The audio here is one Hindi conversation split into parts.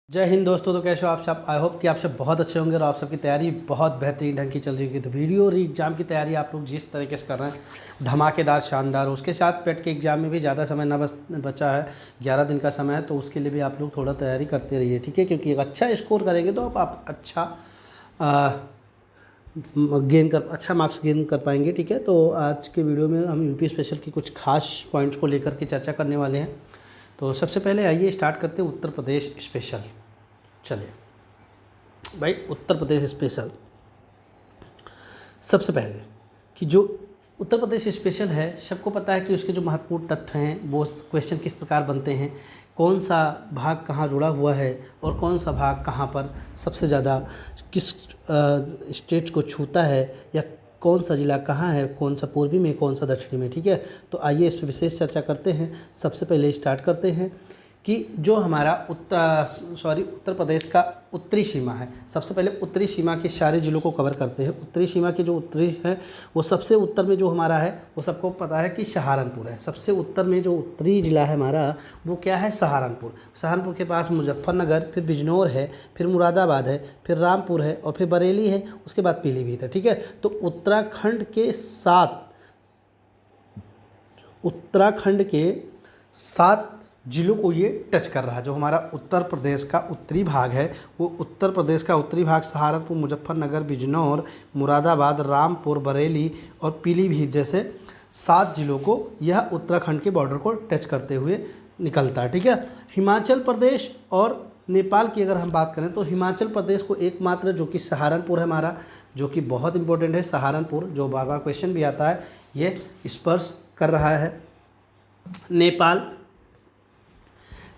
जय हिंद दोस्तों। तो कैसे हो आप सब। आई होप कि आप सब बहुत अच्छे होंगे और आप सबकी तैयारी बहुत बेहतरीन ढंग की चल रही है। तो वीडियो और एग्ज़ाम की तैयारी आप लोग जिस तरीके से कर रहे हैं धमाकेदार शानदार, उसके साथ पेट के एग्ज़ाम में भी ज़्यादा समय ना बचा है, 11 दिन का समय है। तो उसके लिए भी आप लोग थोड़ा तैयारी करते रहिए, ठीक है, क्योंकि एक अच्छा स्कोर करेंगे तो आप अच्छा मार्क्स गेन कर पाएंगे, ठीक है। तो आज के वीडियो में हम यूपी स्पेशल की कुछ खास पॉइंट्स को लेकर के चर्चा करने वाले हैं। तो सबसे पहले आइए स्टार्ट करते हैं उत्तर प्रदेश स्पेशल। चलिए भाई, उत्तर प्रदेश स्पेशल। सबसे पहले कि जो उत्तर प्रदेश स्पेशल है, सबको पता है कि उसके जो महत्वपूर्ण तथ्य हैं वो क्वेश्चन किस प्रकार बनते हैं, कौन सा भाग कहाँ जुड़ा हुआ है और कौन सा भाग कहाँ पर सबसे ज़्यादा किस स्टेट को छूता है, या कौन सा ज़िला कहाँ है, कौन सा पूर्वी में, कौन सा दक्षिणी में, ठीक है। तो आइए इस पर विशेष चर्चा करते हैं। सबसे पहले स्टार्ट करते हैं कि जो हमारा उत्तर प्रदेश का उत्तरी सीमा है। सबसे पहले उत्तरी सीमा के सारे ज़िलों को कवर करते हैं। उत्तरी सीमा के जो उत्तरी है वो सबसे उत्तर में जो हमारा है वो सबको पता है कि सहारनपुर है। सबसे उत्तर में जो उत्तरी ज़िला है हमारा वो क्या है, सहारनपुर। सहारनपुर के पास मुजफ्फरनगर, फिर बिजनौर है, फिर मुरादाबाद है, फिर रामपुर है और फिर बरेली है, उसके बाद पीलीभीत है, ठीक है। तो उत्तराखंड के 7 जिलों को ये टच कर रहा है। जो हमारा उत्तर प्रदेश का उत्तरी भाग है वो उत्तर प्रदेश का उत्तरी भाग सहारनपुर, मुजफ्फरनगर, बिजनौर, मुरादाबाद, रामपुर, बरेली और पीलीभीत जैसे 7 जिलों को यह उत्तराखंड के बॉर्डर को टच करते हुए निकलता है, ठीक है। हिमाचल प्रदेश और नेपाल की अगर हम बात करें तो हिमाचल प्रदेश को एकमात्र जो कि सहारनपुर है हमारा, जो कि बहुत इंपॉर्टेंट है, सहारनपुर जो बार बार क्वेश्चन भी आता है, ये स्पर्श कर रहा है।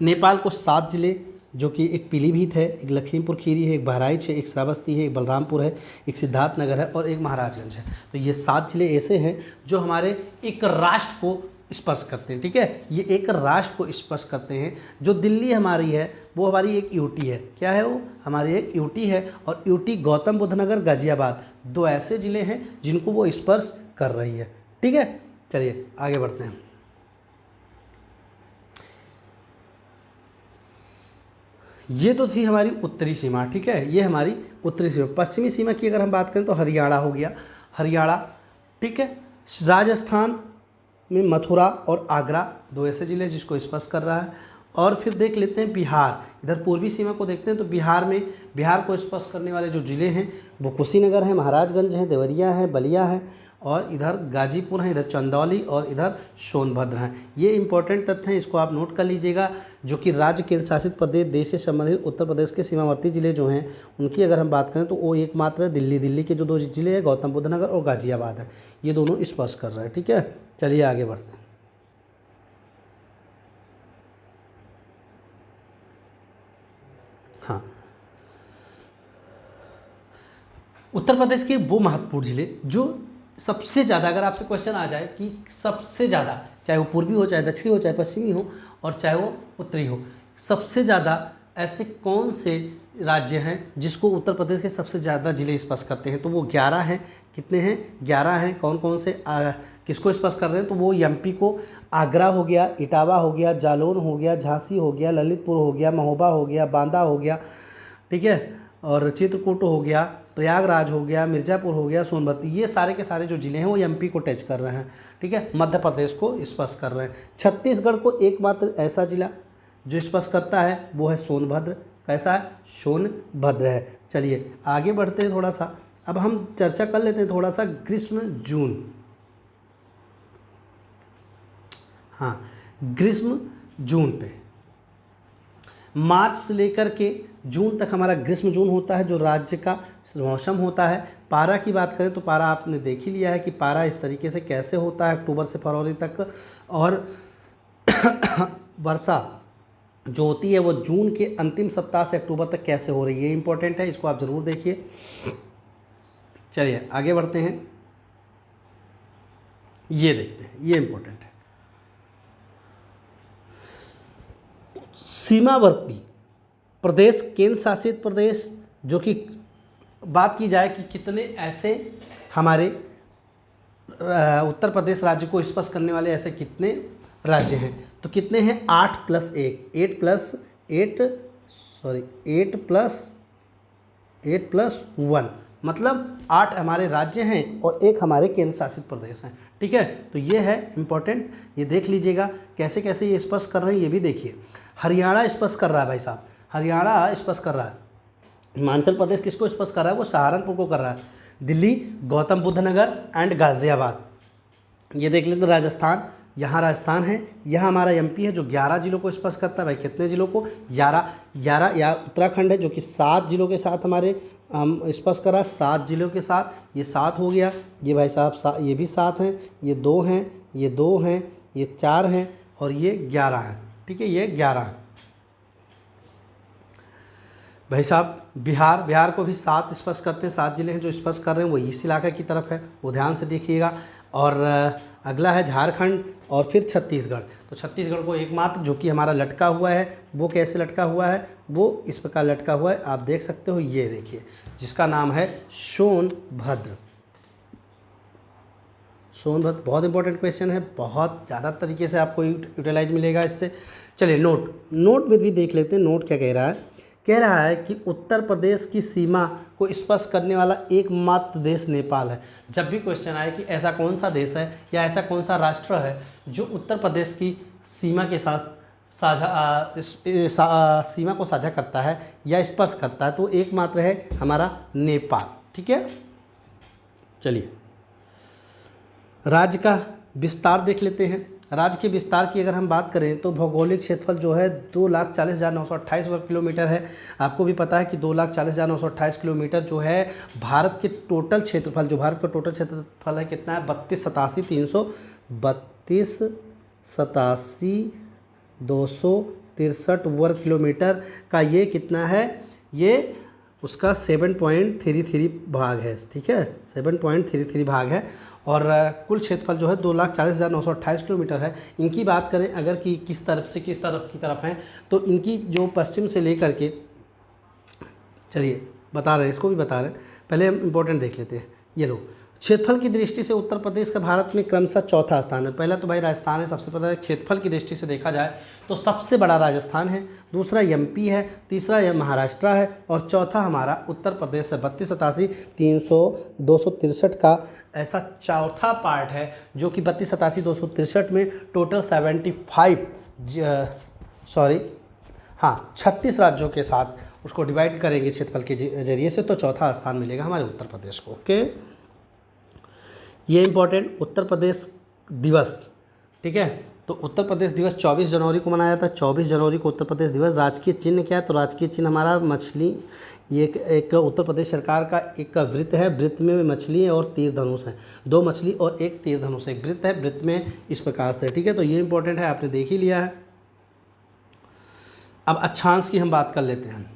नेपाल को 7 ज़िले, जो कि एक पीलीभीत है, एक लखीमपुर खीरी है, एक बहराइच है, एक श्रावस्ती है, एक बलरामपुर है, एक सिद्धार्थनगर है और एक महाराजगंज है। तो ये 7 ज़िले ऐसे हैं जो हमारे एक राष्ट्र को स्पर्श करते हैं, ठीक है। ये एक राष्ट्र को स्पर्श करते हैं। जो दिल्ली हमारी है वो हमारी एक यूटी है। क्या है वो? हमारी एक यूटी है। और यूटी, गौतम बुद्ध नगर, गाजियाबाद, 2 ऐसे ज़िले हैं जिनको वो स्पर्श कर रही है, ठीक है। चलिए आगे बढ़ते हैं। ये तो थी हमारी उत्तरी सीमा, ठीक है, ये हमारी उत्तरी सीमा। पश्चिमी सीमा की अगर हम बात करें तो हरियाणा हो गया, हरियाणा, ठीक है। राजस्थान में मथुरा और आगरा, 2 ऐसे ज़िले जिसको स्पर्श कर रहा है। और फिर देख लेते हैं बिहार। इधर पूर्वी सीमा को देखते हैं तो बिहार को स्पर्श करने वाले जो ज़िले हैं वो कुशीनगर है, महाराजगंज है, देवरिया है, बलिया है और इधर गाजीपुर है, इधर चंदौली और इधर सोनभद्र हैं। ये इंपॉर्टेंट तथ्य हैं, इसको आप नोट कर लीजिएगा। जो कि राज्य केंद्र शासित प्रदेश, देश से संबंधित उत्तर प्रदेश के सीमावर्ती ज़िले जो हैं उनकी अगर हम बात करें तो वो एकमात्र दिल्ली के जो 2 ज़िले हैं, गौतम बुद्ध नगर और गाजियाबाद है, ये दोनों स्पर्श कर रहे हैं, ठीक है। चलिए आगे बढ़ते हैं। हाँ, उत्तर प्रदेश के वो महत्वपूर्ण ज़िले जो सबसे ज़्यादा, अगर आपसे क्वेश्चन आ जाए कि सबसे ज़्यादा, चाहे वो पूर्वी हो, चाहे दक्षिणी हो, चाहे पश्चिमी हो और चाहे वो उत्तरी हो, सबसे ज़्यादा ऐसे कौन से राज्य हैं जिसको उत्तर प्रदेश के सबसे ज़्यादा ज़िले स्पर्श करते हैं, तो वो 11 हैं। कितने हैं? 11 हैं। कौन कौन से किसको स्पर्श कर रहे हैं? तो वो एमपी को आगरा हो गया, इटावा हो गया, जालौन हो गया, झांसी हो गया, ललितपुर हो गया, महोबा हो गया, बांदा हो गया, ठीक है, और चित्रकूट हो गया, प्रयागराज हो गया, मिर्ज़ापुर हो गया, सोनभद्र, ये सारे के सारे जो ज़िले हैं वो एमपी को टच कर रहे हैं, ठीक है, मध्य प्रदेश को स्पर्श कर रहे हैं। छत्तीसगढ़ को एकमात्र ऐसा ज़िला जो स्पर्श करता है वो है सोनभद्र। कैसा है? सोनभद्र है। चलिए आगे बढ़ते हैं थोड़ा सा। अब हम चर्चा कर लेते हैं थोड़ा सा ग्रीष्म जून। हाँ, ग्रीष्म जून पे मार्च से लेकर के जून तक हमारा ग्रीष्म जून होता है, जो राज्य का मौसम होता है। पारा की बात करें तो पारा आपने देख ही लिया है कि पारा इस तरीके से कैसे होता है, अक्टूबर से फरवरी तक। और वर्षा जो होती है वो जून के अंतिम सप्ताह से अक्टूबर तक कैसे हो रही है, ये इंपॉर्टेंट है, इसको आप ज़रूर देखिए। चलिए आगे बढ़ते हैं। ये देखते हैं, ये इंपॉर्टेंट है। सीमावर्ती प्रदेश, केंद्र शासित प्रदेश, जो कि बात की जाए कि कितने ऐसे हमारे उत्तर प्रदेश राज्य को स्पर्श करने वाले ऐसे कितने राज्य हैं, तो कितने हैं? 8 + 1, 8 + 8 सॉरी 8+1 मतलब 8 हमारे राज्य हैं और एक हमारे केंद्र शासित प्रदेश हैं। ठीक है, तो ये है इम्पोर्टेंट, ये देख लीजिएगा कैसे कैसे ये स्पष्ट कर रहे हैं, ये भी देखिए। हरियाणा स्पष्ट कर रहा है भाई साहब, हरियाणा स्पष्ट कर रहा है। हिमाचल प्रदेश किसको स्पष्ट कर रहा है? वो सहारनपुर को कर रहा है। दिल्ली गौतम बुद्ध नगर एंड गाज़ियाबाद। ये देख लेते हैं राजस्थान, यहाँ राजस्थान है, यहाँ हमारा एमपी है जो 11 जिलों को स्पर्श करता है। भाई कितने जिलों को? 11 11। या उत्तराखंड है जो कि 7 जिलों के साथ हमारे स्पर्श करा, 7 जिलों के साथ, ये 7 हो गया। ये भाई साहब ये भी 7 हैं, ये 2 हैं, ये 2 हैं, ये 4 हैं और ये 11 हैं। ठीक है, ये 11 हैं। भाई साहब बिहार को भी 7 स्पर्श करते हैं, 7 जिले हैं जो स्पर्श कर रहे हैं, वो इस इलाके की तरफ है, वो ध्यान से देखिएगा। और अगला है झारखंड और फिर छत्तीसगढ़। तो छत्तीसगढ़ को एकमात्र जो कि हमारा लटका हुआ है, वो कैसे लटका हुआ है? वो इस प्रकार लटका हुआ है, आप देख सकते हो, ये देखिए, जिसका नाम है सोनभद्र। सोनभद्र बहुत इंपॉर्टेंट क्वेश्चन है, बहुत ज़्यादा तरीके से आपको यूटिलाइज मिलेगा इससे। चलिए नोट में भी देख लेते हैं, नोट क्या कह रहा है। कह रहा है कि उत्तर प्रदेश की सीमा को स्पर्श करने वाला एकमात्र देश नेपाल है। जब भी क्वेश्चन आए कि ऐसा कौन सा देश है या ऐसा कौन सा राष्ट्र है जो उत्तर प्रदेश की सीमा के साथ सीमा को साझा करता है या स्पर्श करता है, तो एकमात्र है हमारा नेपाल। ठीक है, चलिए राज्य का विस्तार देख लेते हैं। राज्य के विस्तार की अगर हम बात करें तो भौगोलिक क्षेत्रफल जो है 2,40,928 वर्ग किलोमीटर है। आपको भी पता है कि 2,40,928 किलोमीटर जो है भारत के टोटल क्षेत्रफल, जो भारत का टोटल क्षेत्रफल है कितना है? 32,87,263 वर्ग किलोमीटर का ये कितना है? ये उसका 7.33 भाग है। ठीक है, 7.33 भाग है। और कुल क्षेत्रफल जो है 2,40,928 किलोमीटर है। इनकी बात करें अगर कि किस तरफ से किस तरफ की तरफ हैं, तो इनकी जो पश्चिम से लेकर के, चलिए बता रहे हैं, इसको भी बता रहे हैं, पहले हम इम्पोर्टेंट देख लेते हैं। ये लो, क्षेत्रफल की दृष्टि से उत्तर प्रदेश का भारत में क्रमशः चौथा स्थान है। पहला तो भाई राजस्थान है, सबसे पता है। क्षेत्रफल की दृष्टि से देखा जाए तो सबसे बड़ा राजस्थान है, दूसरा एमपी है, तीसरा यह महाराष्ट्र है और चौथा हमारा उत्तर प्रदेश है। 32,87,263 का ऐसा चौथा पार्ट है जो कि 32,87,263 में टोटल 36 राज्यों के साथ उसको डिवाइड करेंगे क्षेत्रफल के जरिए से, तो चौथा स्थान मिलेगा हमारे उत्तर प्रदेश को। ओके, ये इंपॉर्टेंट उत्तर प्रदेश दिवस। ठीक है, तो उत्तर प्रदेश दिवस 24 जनवरी को मनाया जाता है। 24 जनवरी को उत्तर प्रदेश दिवस। राजकीय चिन्ह क्या है? तो राजकीय चिन्ह हमारा मछली, ये एक उत्तर प्रदेश सरकार का एक वृत्त है, वृत्त में मछली है और तीर धनुष है। 2 मछली और 1 तीर धनुष, एक वृत्त है, वृत्त में इस प्रकार से। ठीक है, तो ये इंपॉर्टेंट है, आपने देख ही लिया है। अब अक्षांश की हम बात कर लेते हैं।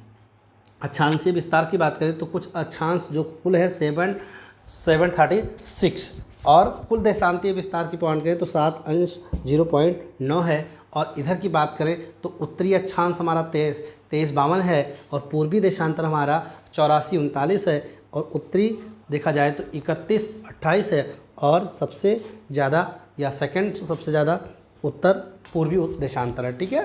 अक्षांशीय विस्तार की बात करें तो कुछ अक्षांश जो कुल है 736 और कुल देशांतीय विस्तार की पॉइंट करें तो 7.0.9 है। और इधर की बात करें तो उत्तरी अक्षांश हमारा 2352 है और पूर्वी देशांतर हमारा 8439 है और उत्तरी देखा जाए तो 3128 है और सबसे ज़्यादा या सेकंड सबसे ज़्यादा उत्तर पूर्वी देशांतर है। ठीक है,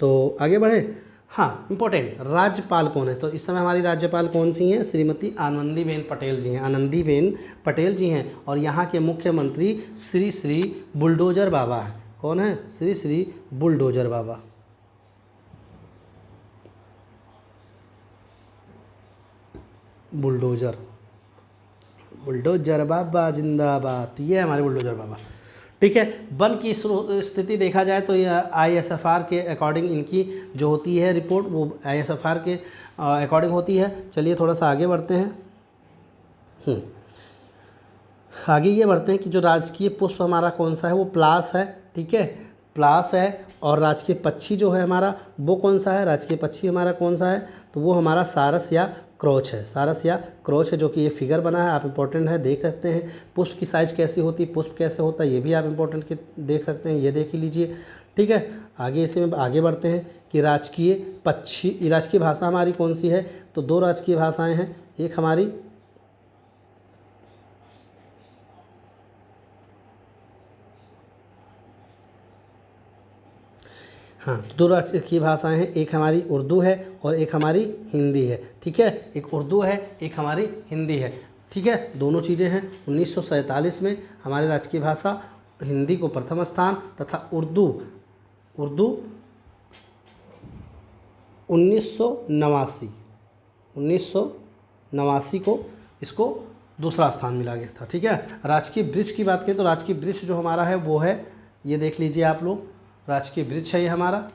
तो आगे बढ़े। हाँ, इम्पोर्टेंट, राज्यपाल कौन है? तो इस समय हमारी राज्यपाल कौन सी हैं? श्रीमती आनंदीबेन पटेल जी हैं। आनंदीबेन पटेल जी हैं और यहाँ के मुख्यमंत्री श्री श्री बुलडोजर बाबा हैं। कौन है? श्री श्री बुलडोजर बाबा। बुलडोजर बाबा जिंदाबाद। तो ये है हमारे बुलडोजर बाबा। ठीक है, वन की स्थिति देखा जाए तो यह ISFR के अकॉर्डिंग इनकी जो होती है रिपोर्ट, वो ISFR के अकॉर्डिंग होती है। चलिए थोड़ा सा आगे बढ़ते हैं। आगे ये बढ़ते हैं कि जो राजकीय पुष्प हमारा कौन सा है? वो प्लास है। ठीक है, प्लास है। और राजकीय पक्षी जो है हमारा वो कौन सा है? राजकीय पक्षी हमारा कौन सा है? तो वो हमारा सारस या क्रोच है। सारस या क्रोच है, जो कि ये फिगर बना है, आप इंपॉर्टेंट है देख सकते हैं। पुष्प की साइज़ कैसी होती है, पुष्प कैसे होता है, ये भी आप इंपॉर्टेंट के देख सकते हैं, ये देख ही लीजिए। ठीक है, आगे इसी में आगे बढ़ते हैं कि राजकीय भाषा हमारी कौन सी है? तो 2 राजकीय भाषाएँ हैं। एक हमारी हाँ, तो दो राज्य की भाषाएं हैं, एक हमारी उर्दू है और एक हमारी हिंदी है। ठीक है, एक उर्दू है, एक हमारी हिंदी है। ठीक है, दोनों चीज़ें हैं। 1947 में हमारे राज्य की भाषा हिंदी को प्रथम स्थान तथा उर्दू 1989 को इसको दूसरा स्थान मिला गया था। ठीक है, राजकीय वृक्ष की बात करें तो राजकीय वृक्ष जो हमारा है वो है, ये देख लीजिए आप लोग, राजकीय वृक्ष है ये हमारा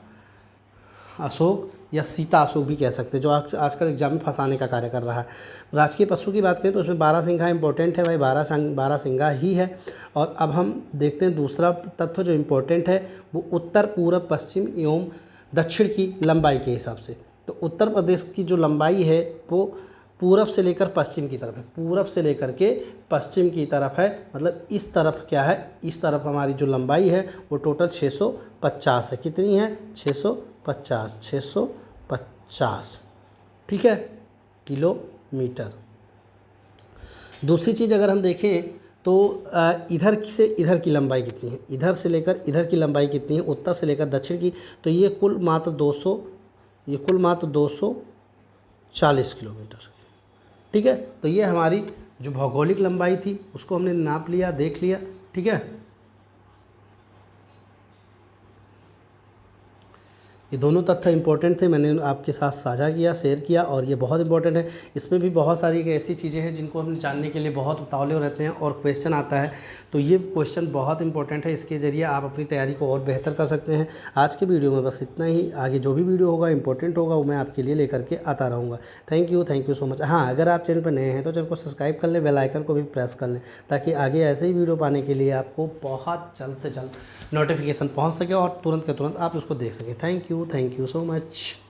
अशोक या सीता अशोक भी कह सकते हैं, जो आजकल एग्जाम में फंसाने का कार्य कर रहा है। राजकीय पशु की बात करें तो उसमें बारहसिंघा इंपॉर्टेंट है भाई, बारहसिंघा ही है। और अब हम देखते हैं दूसरा तत्व जो इम्पोर्टेंट है, वो उत्तर पूर्व पश्चिम एवं दक्षिण की लंबाई के हिसाब से। तो उत्तर प्रदेश की जो लंबाई है वो पूरब से लेकर पश्चिम की तरफ है, पूरब से लेकर के पश्चिम की तरफ है। मतलब इस तरफ क्या है, इस तरफ हमारी जो लंबाई है वो टोटल 650 है। कितनी है? 650। ठीक है, किलोमीटर। दूसरी चीज़ अगर हम देखें तो इधर से इधर की लंबाई कितनी है, इधर से लेकर इधर की लंबाई कितनी है, उत्तर से लेकर दक्षिण की, तो ये कुल मात्र 240 किलोमीटर। ठीक है, तो ये हमारी जो भौगोलिक लंबाई थी उसको हमने नाप लिया, देख लिया। ठीक है, ये दोनों तथ्य इंपॉर्टेंट थे, मैंने आपके साथ साझा किया, शेयर किया, और ये बहुत इंपॉर्टेंट है। इसमें भी बहुत सारी ऐसी चीज़ें हैं जिनको हम जानने के लिए बहुत उतावले रहते हैं और क्वेश्चन आता है, तो ये क्वेश्चन बहुत इंपॉर्टेंट है। इसके ज़रिए आप अपनी तैयारी को और बेहतर कर सकते हैं। आज के वीडियो में बस इतना ही, आगे जो भी वीडियो होगा इंपॉर्टेंट होगा वो मैं आपके लिए लेकर के आता रहूँगा। Thank you so much. हाँ, अगर आप चैनल पर नए हैं तो चैनल को सब्सक्राइब कर लें, बेल आइकन को भी प्रेस कर लें, ताकि आगे ऐसे ही वीडियो पाने के लिए आपको बहुत जल्द से जल्द नोटिफिकेशन पहुँच सके और तुरंत के तुरंत आप उसको देख सकें। Thank you so much.